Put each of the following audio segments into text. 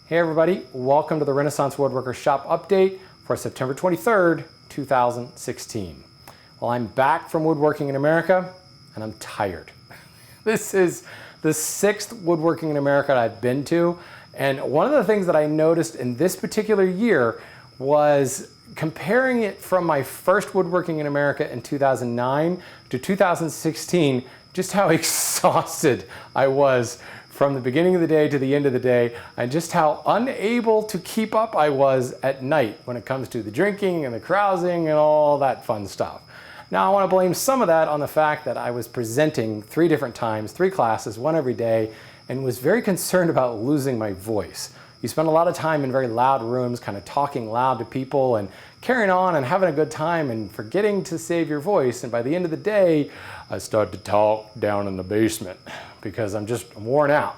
Hey everybody, welcome to the Renaissance Woodworker Shop Update for September 23rd, 2016. Well, I'm back from Woodworking in America and I'm tired. This is the 6th Woodworking in America I've been to, and one of the things that I noticed in this particular year was comparing it from my first Woodworking in America in 2009 to 2016, just how exhausted I was from the beginning of the day to the end of the day, and just how unable to keep up I was at night when it comes to the drinking and the carousing and all that fun stuff. Now I want to blame some of that on the fact that I was presenting 3 different times, 3 classes, 1 every day, and was very concerned about losing my voice. You spend a lot of time in very loud rooms, kind of talking loud to people and carrying on and having a good time and forgetting to save your voice. And by the end of the day, I start to talk down in the basement because I'm worn out.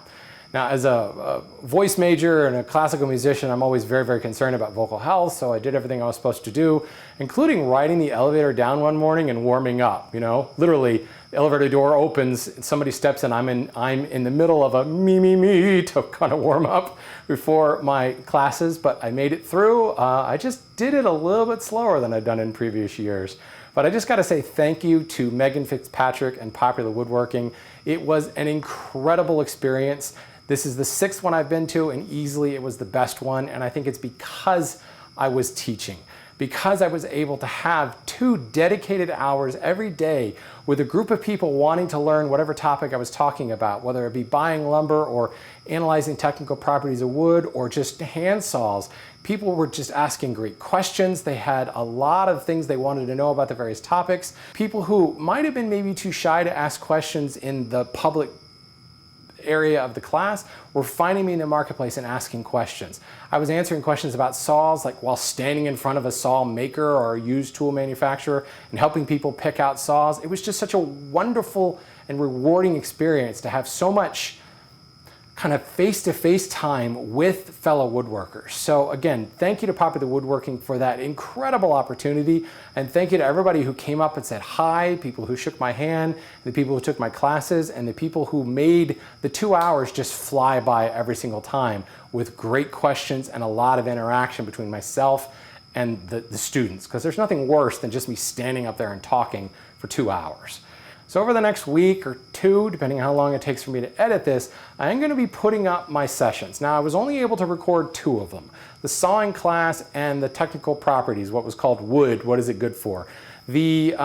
Now, as a voice major and a classical musician, I'm always very, very concerned about vocal health. So I did everything I was supposed to do, including riding the elevator down one morning and warming up. You know, literally, the elevator door opens, somebody steps in, I'm in the middle of a me to kind of warm up before my classes, but I made it through. I just did it a little bit slower than I'd done in previous years. But I just got to say thank you to Megan Fitzpatrick and Popular Woodworking. It was an incredible experience. This is the 6th one I've been to, and easily it was the best one. And I think it's because I was teaching, because I was able to have 2 dedicated hours every day with a group of people wanting to learn whatever topic I was talking about, whether it be buying lumber or analyzing technical properties of wood or just hand saws. People were just asking great questions. They had a lot of things they wanted to know about the various topics. People who might have been maybe too shy to ask questions in the public area of the class were finding me in the marketplace and asking questions. I was answering questions about saws, like while standing in front of a saw maker or a used tool manufacturer and helping people pick out saws. It was just such a wonderful and rewarding experience to have so much kind of face-to-face time with fellow woodworkers. So again, thank you to Popular Woodworking for that incredible opportunity, and thank you to everybody who came up and said hi, people who shook my hand, the people who took my classes, and the people who made the 2 hours just fly by every single time with great questions and a lot of interaction between myself and the students, because there's nothing worse than just me standing up there and talking for 2 hours. So over the next week or 2, depending on how long it takes for me to edit this, I am going to be putting up my sessions. Now, I was only able to record 2 of them, the sawing class and the technical properties, what was called wood, what is it good for? The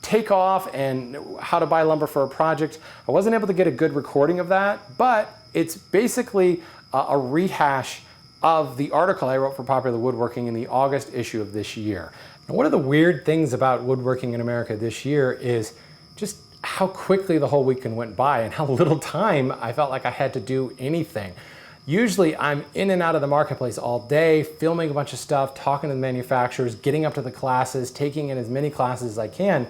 takeoff and how to buy lumber for a project. I wasn't able to get a good recording of that, but it's basically a rehash of the article I wrote for Popular Woodworking in the August issue of this year. And one of the weird things about Woodworking in America this year is just how quickly the whole weekend went by and how little time I felt like I had to do anything. Usually I'm in and out of the marketplace all day, filming a bunch of stuff, talking to the manufacturers, getting up to the classes, taking in as many classes as I can.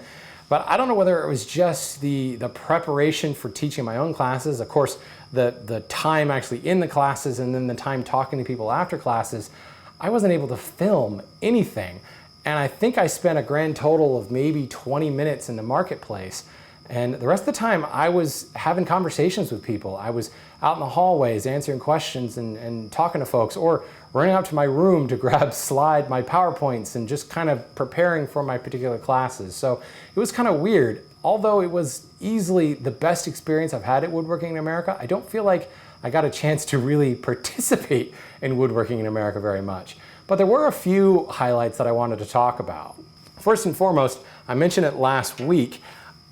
But I don't know whether it was just the preparation for teaching my own classes, of course, the time actually in the classes, and then the time talking to people after classes. I wasn't able to film anything. And I think I spent a grand total of maybe 20 minutes in the marketplace. And the rest of the time I was having conversations with people. I was out in the hallways answering questions and talking to folks, or running out to my room to grab my PowerPoints and just kind of preparing for my particular classes. So it was kind of weird. Although it was easily the best experience I've had at Woodworking in America, I don't feel like I got a chance to really participate in Woodworking in America very much. But there were a few highlights that I wanted to talk about. First and foremost, I mentioned it last week,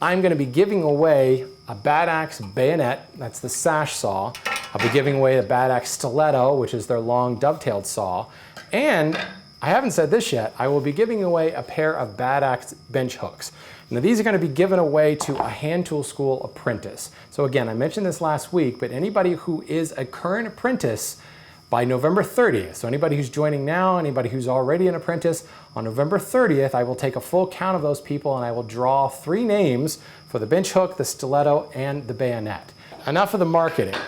I'm going to be giving away a Bad Axe bayonet, that's the sash saw. I'll be giving away a Bad Axe stiletto, which is their long dovetailed saw. And I haven't said this yet, I will be giving away a pair of Bad Axe bench hooks. Now these are going to be given away to a hand tool school apprentice. So again, I mentioned this last week, but anybody who is a current apprentice by November 30th, so anybody who's joining now, anybody who's already an apprentice, on November 30th, I will take a full count of those people and I will draw 3 names for the bench hook, the stiletto, and the bayonet. Enough of the marketing.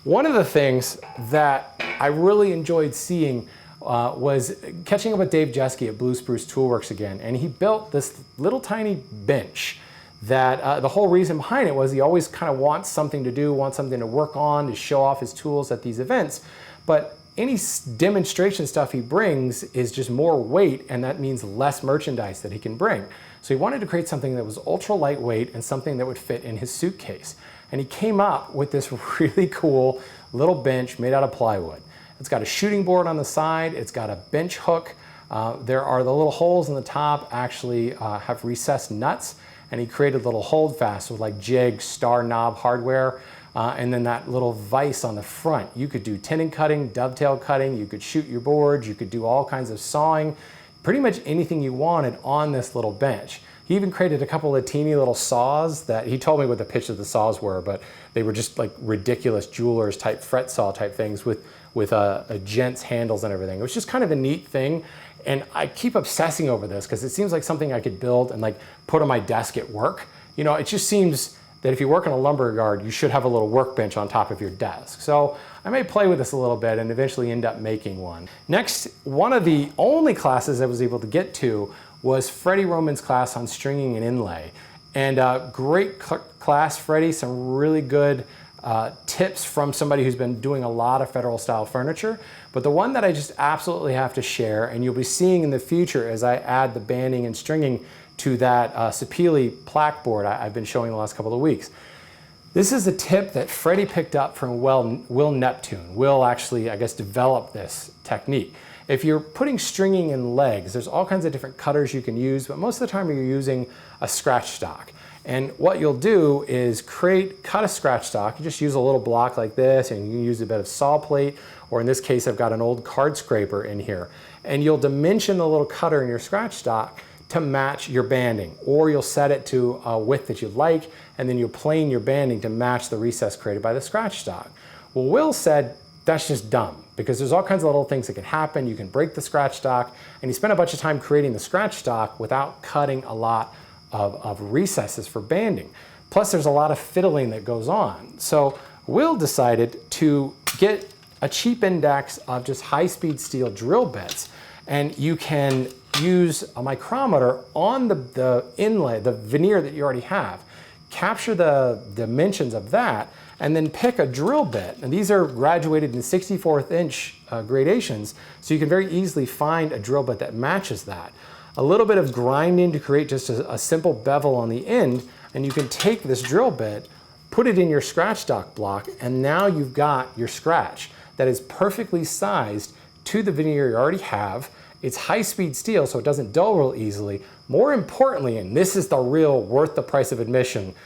One of the things that I really enjoyed seeing was catching up with Dave Jeske at Blue Spruce Toolworks again, and he built this little tiny bench that the whole reason behind it was he always kind of wants something to do, wants something to work on, to show off his tools at these events. But any demonstration stuff he brings is just more weight, and that means less merchandise that he can bring. So he wanted to create something that was ultra lightweight and something that would fit in his suitcase. And he came up with this really cool little bench made out of plywood. It's got a shooting board on the side, it's got a bench hook. There are the little holes in the top actually have recessed nuts, and he created little holdfasts with like jig, star knob hardware. And then that little vise on the front. You could do tenon cutting, dovetail cutting, you could shoot your boards, you could do all kinds of sawing, pretty much anything you wanted on this little bench. He even created a couple of teeny little saws that he told me what the pitch of the saws were, but they were just like ridiculous jeweler's type fret saw type things with gents handles and everything. It was just kind of a neat thing. And I keep obsessing over this because it seems like something I could build and like put on my desk at work. You know, it just seems that if you work in a lumber yard, you should have a little workbench on top of your desk. So I may play with this a little bit and eventually end up making one. Next, one of the only classes I was able to get to was Freddie Roman's class on stringing and inlay. And great class, Freddie, some really good tips from somebody who's been doing a lot of federal style furniture. But the one that I just absolutely have to share, and you'll be seeing in the future as I add the banding and stringing to that Sapili plaque board I've been showing the last couple of weeks. This is a tip that Freddie picked up from Will Neptune. Will actually, I guess, developed this technique. If you're putting stringing in legs, there's all kinds of different cutters you can use, but most of the time you're using a scratch stock. And what you'll do is cut a scratch stock. You just use a little block like this, and you can use a bit of saw plate, or in this case, I've got an old card scraper in here. And you'll dimension the little cutter in your scratch stock to match your banding, or you'll set it to a width that you like, and then you'll plane your banding to match the recess created by the scratch stock. Well, Will said that's just dumb, because there's all kinds of little things that can happen. You can break the scratch stock, and he spent a bunch of time creating the scratch stock without cutting a lot of recesses for banding. Plus, there's a lot of fiddling that goes on. So Will decided to get a cheap index of just high-speed steel drill bits, and you can use a micrometer on the inlay, the veneer that you already have, capture the dimensions of that, and then pick a drill bit. And these are graduated in 64th inch gradations, so you can very easily find a drill bit that matches that. A little bit of grinding to create just a simple bevel on the end, and you can take this drill bit, put it in your scratch stock block, and now you've got your scratch that is perfectly sized to the veneer you already have. It's high-speed steel, so it doesn't dull real easily. More importantly, and this is the real worth the price of admission,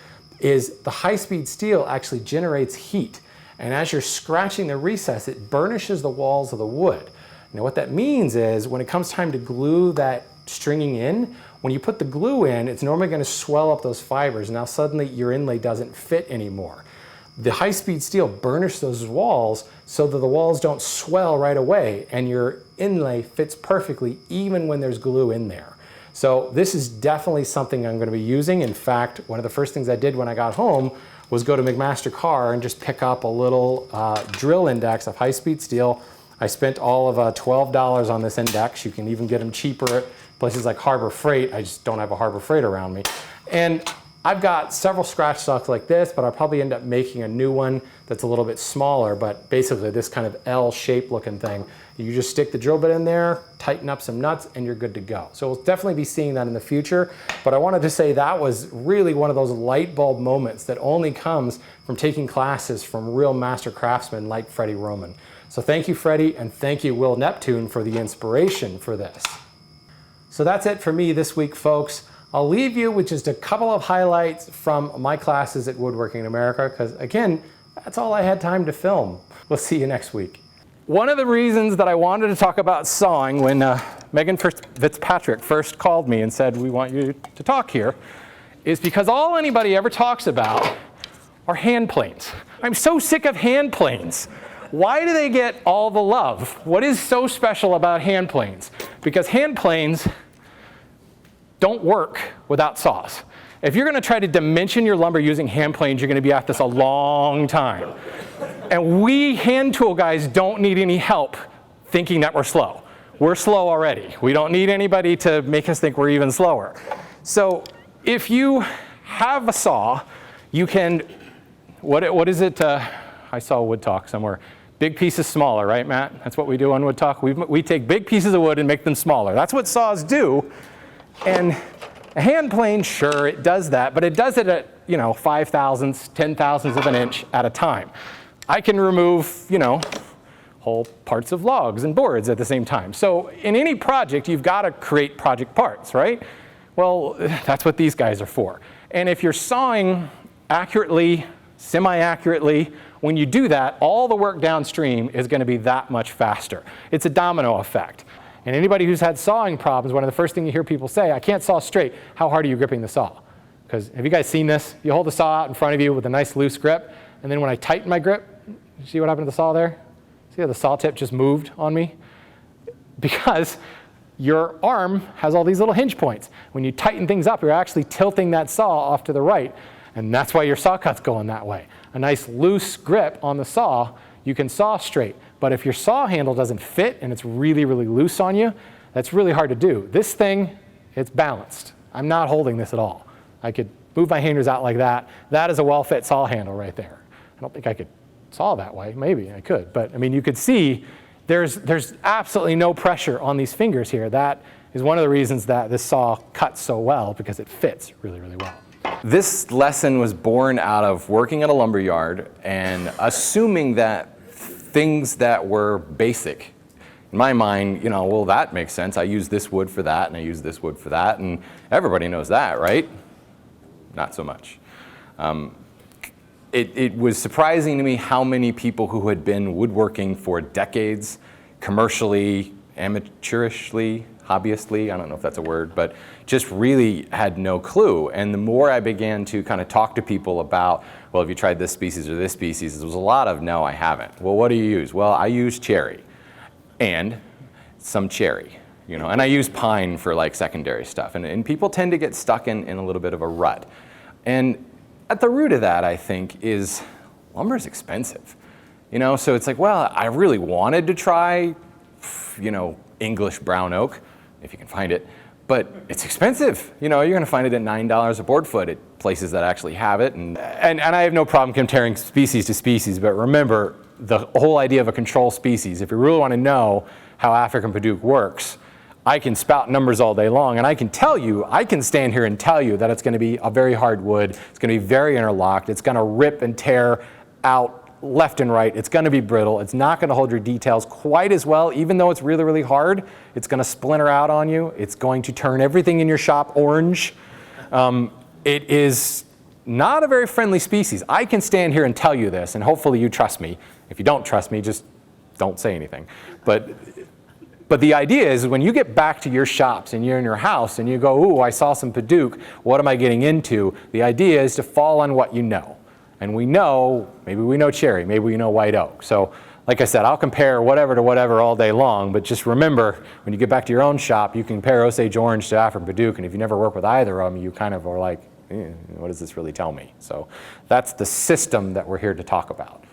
is the high-speed steel actually generates heat. And as you're scratching the recess, it burnishes the walls of the wood. Now what that means is when it comes time to glue that stringing in, when you put the glue in, it's normally going to swell up those fibers. Now suddenly your inlay doesn't fit anymore. The high-speed steel burnishes those walls so that the walls don't swell right away, and your inlay fits perfectly even when there's glue in there. So this is definitely something I'm going to be using. In fact, one of the first things I did when I got home was go to McMaster Carr and just pick up a little drill index of high-speed steel. I spent all of $12 on this index. You can even get them cheaper at places like Harbor Freight. I just don't have a Harbor Freight around me. And I've got several scratch stocks like this, but I'll probably end up making a new one that's a little bit smaller, but basically this kind of L-shaped looking thing. You just stick the drill bit in there, tighten up some nuts, and you're good to go. So we'll definitely be seeing that in the future, but I wanted to say that was really one of those light bulb moments that only comes from taking classes from real master craftsmen like Freddie Roman. So thank you, Freddie, and thank you, Will Neptune, for the inspiration for this. So that's it for me this week, folks. I'll leave you with just a couple of highlights from my classes at Woodworking in America, because again, that's all I had time to film. We'll see you next week. One of the reasons that I wanted to talk about sawing when Megan Fitzpatrick first called me and said, we want you to talk here, is because all anybody ever talks about are hand planes. I'm so sick of hand planes. Why do they get all the love? What is so special about hand planes? Because hand planes don't work without saws. If you're going to try to dimension your lumber using hand planes, you're going to be at this a long time. And we hand tool guys don't need any help thinking that we're slow. We're slow already. We don't need anybody to make us think we're even slower. So if you have a saw, you can, what is it? I saw Wood Talk somewhere. Big pieces smaller, right, Matt? That's what we do on Wood Talk. We take big pieces of wood and make them smaller. That's what saws do. And a hand plane, sure, it does that, but it does it at, 5 thousandths, 10 thousandths of an inch at a time. I can remove, whole parts of logs and boards at the same time. So in any project, you've got to create project parts, right? Well, that's what these guys are for. And if you're sawing accurately, semi-accurately, when you do that, all the work downstream is going to be that much faster. It's a domino effect. And anybody who's had sawing problems, one of the first things you hear people say, I can't saw straight. How hard are you gripping the saw? Because have you guys seen this? You hold the saw out in front of you with a nice loose grip, and then when I tighten my grip, you see what happened to the saw there? See how the saw tip just moved on me? Because your arm has all these little hinge points. When you tighten things up, you're actually tilting that saw off to the right, and that's why your saw cut's going that way. A nice loose grip on the saw, you can saw straight. But if your saw handle doesn't fit and it's really, really loose on you, that's really hard to do. This thing, it's balanced. I'm not holding this at all. I could move my fingers out like that. That is a well-fit saw handle right there. I don't think I could saw that way. Maybe I could. But I mean, you could see there's absolutely no pressure on these fingers here. That is one of the reasons that this saw cuts so well, because it fits really, really well. This lesson was born out of working at a lumber yard and assuming that things that were basic, in my mind, well, that makes sense. I use this wood for that, and I use this wood for that, and everybody knows that, right? Not so much. It was surprising to me how many people who had been woodworking for decades, commercially, amateurishly, hobbyistly, I don't know if that's a word, but just really had no clue. And the more I began to kind of talk to people about, well, have you tried this species or this species? There was a lot of, no, I haven't. Well, what do you use? Well, I use cherry and some cherry, and I use pine for like secondary stuff. And people tend to get stuck in a little bit of a rut. And at the root of that, I think, is lumber is expensive. So it's like, well, I really wanted to try, English brown oak, if you can find it, but it's expensive. You're going to find it at $9 a board foot at places that actually have it. And I have no problem comparing species to species, but remember the whole idea of a control species. If you really want to know how African Padauk works, I can spout numbers all day long, and I can stand here and tell you that it's going to be a very hard wood, it's going to be very interlocked, it's going to rip and tear out left and right, it's going to be brittle, it's not going to hold your details quite as well, even though it's really, really hard. It's going to splinter out on you, it's going to turn everything in your shop orange. It is not a very friendly species. I can stand here and tell you this, and hopefully you trust me. If you don't trust me, just don't say anything. But the idea is when you get back to your shops and you're in your house and you go, ooh, I saw some Padauk, what am I getting into? The idea is to fall on what you know. And we know, maybe we know cherry, maybe we know white oak. So like I said, I'll compare whatever to whatever all day long, but just remember, when you get back to your own shop, you can compare Osage orange to African Padauk, and if you never work with either of them, you kind of are like, what does this really tell me? So that's the system that we're here to talk about.